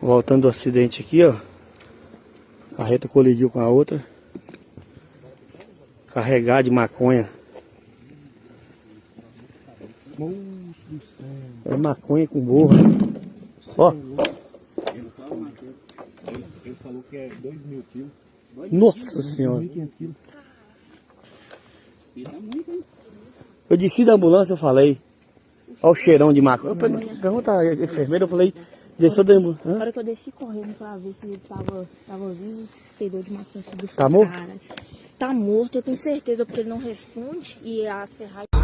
Voltando do acidente aqui, ó. A carreta colidiu com a outra. Carregar de maconha. É maconha com borra. Ó. Ele falou que é 2.000 quilos. Nossa senhora. Eu desci da ambulância, eu falei. Olha o cheirão de maconha. Pergunta a enfermeira, eu falei, desceu da ambulância. Na hora que eu desci correndo pra ver se ele tava vivo, fedor de maconha subiu. Tá morto? Tá morto, eu tenho certeza, porque ele não responde e as ferragens...